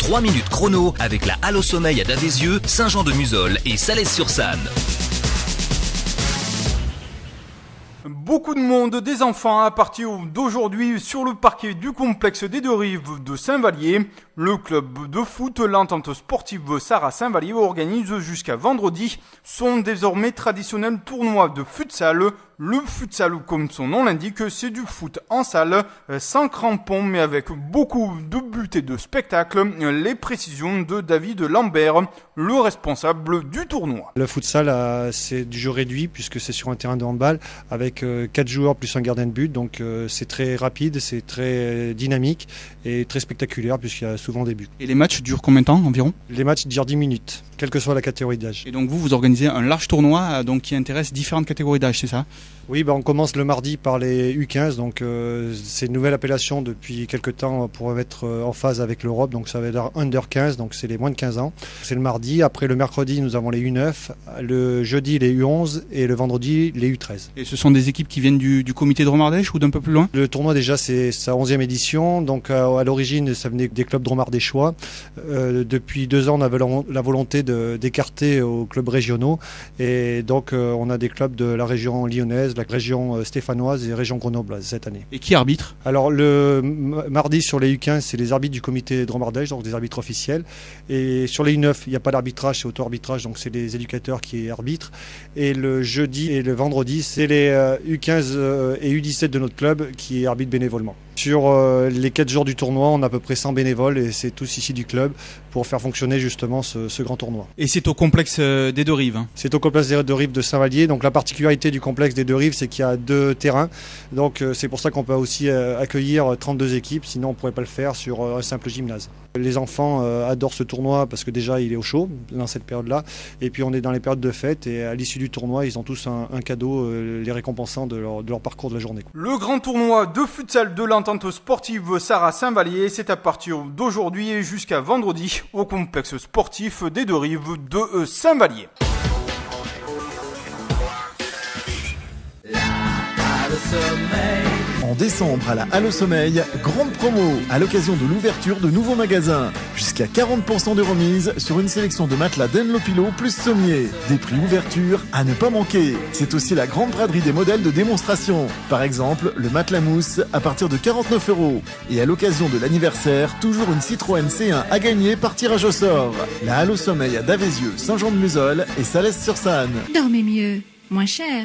3 minutes chrono avec la Halle au Sommeil à Davézieux, Saint-Jean-de-Muzols et Salles-sur-Sanne. Beaucoup de monde, des enfants à partir d'aujourd'hui sur le parquet du complexe des Deux Rives de Saint-Vallier. Le club de foot, l'entente sportive Sarah Saint-Vallier organise jusqu'à vendredi son désormais traditionnel tournoi de futsal. Le futsal, comme son nom l'indique, c'est du foot en salle, sans crampons mais avec beaucoup de buts et de spectacles. Les précisions de David Lambert, le responsable du tournoi. Le futsal, c'est du jeu réduit puisque c'est sur un terrain de handball avec 4 joueurs plus un gardien de but. Donc c'est très rapide, c'est très dynamique et très spectaculaire puisqu'il y a souvent des buts. Et les matchs durent combien de temps environ ? Les matchs durent 10 minutes, quelle que soit la catégorie d'âge. Et donc vous organisez un large tournoi donc, qui intéresse différentes catégories d'âge, c'est ça ? Oui, on commence le mardi par les U15, donc c'est une nouvelle appellation depuis quelques temps pour être en phase avec l'Europe, donc ça va être Under 15, donc c'est les moins de 15 ans. C'est le mardi, après le mercredi nous avons les U9, le jeudi les U11 et le vendredi les U13. Et ce sont des équipes qui viennent du comité de Dromardèche ou d'un peu plus loin ? Le tournoi déjà c'est sa 11e édition, donc à l'origine ça venait des clubs dromardéchois. Depuis 2 ans on avait la volonté d'écarter aux clubs régionaux et donc on a des clubs de la région lyonnaise, la région stéphanoise et région grenobloise cette année. Et qui arbitre ? Alors le mardi sur les U15 c'est les arbitres du comité Dromardèche, donc des arbitres officiels, et sur les U9 il n'y a pas d'arbitrage, c'est auto-arbitrage, donc c'est les éducateurs qui arbitrent, et le jeudi et le vendredi c'est les U15 et U17 de notre club qui arbitrent bénévolement. Sur les 4 jours du tournoi, on a à peu près 100 bénévoles et c'est tous ici du club pour faire fonctionner justement ce grand tournoi. Et c'est au complexe des Deux Rives hein. C'est au complexe des Deux Rives de Saint-Vallier. Donc la particularité du complexe des Deux Rives, c'est qu'il y a 2 terrains. Donc c'est pour ça qu'on peut aussi accueillir 32 équipes, sinon on ne pourrait pas le faire sur un simple gymnase. Les enfants adorent ce tournoi parce que déjà il est au chaud dans cette période-là. Et puis on est dans les périodes de fête et à l'issue du tournoi, ils ont tous un cadeau les récompensant de leur parcours de la journée. Le grand tournoi de futsal de l'entente sportive Sarah Saint-Vallier, c'est à partir d'aujourd'hui et jusqu'à vendredi au complexe sportif des Deux Rives de Saint-Vallier. En décembre, à la Halle au Sommeil, grande promo à l'occasion de l'ouverture de nouveaux magasins. Jusqu'à 40% de remise sur une sélection de matelas Denlo Pillow plus sommier. Des prix ouverture à ne pas manquer. C'est aussi la grande braderie des modèles de démonstration. Par exemple, le matelas mousse à partir de 49 €. Et à l'occasion de l'anniversaire, toujours une Citroën C1 à gagner par tirage au sort. La Halle au Sommeil à Davézieux, Saint-Jean-de-Muzols et Salles-sur-Sanne. Dormez mieux, moins cher.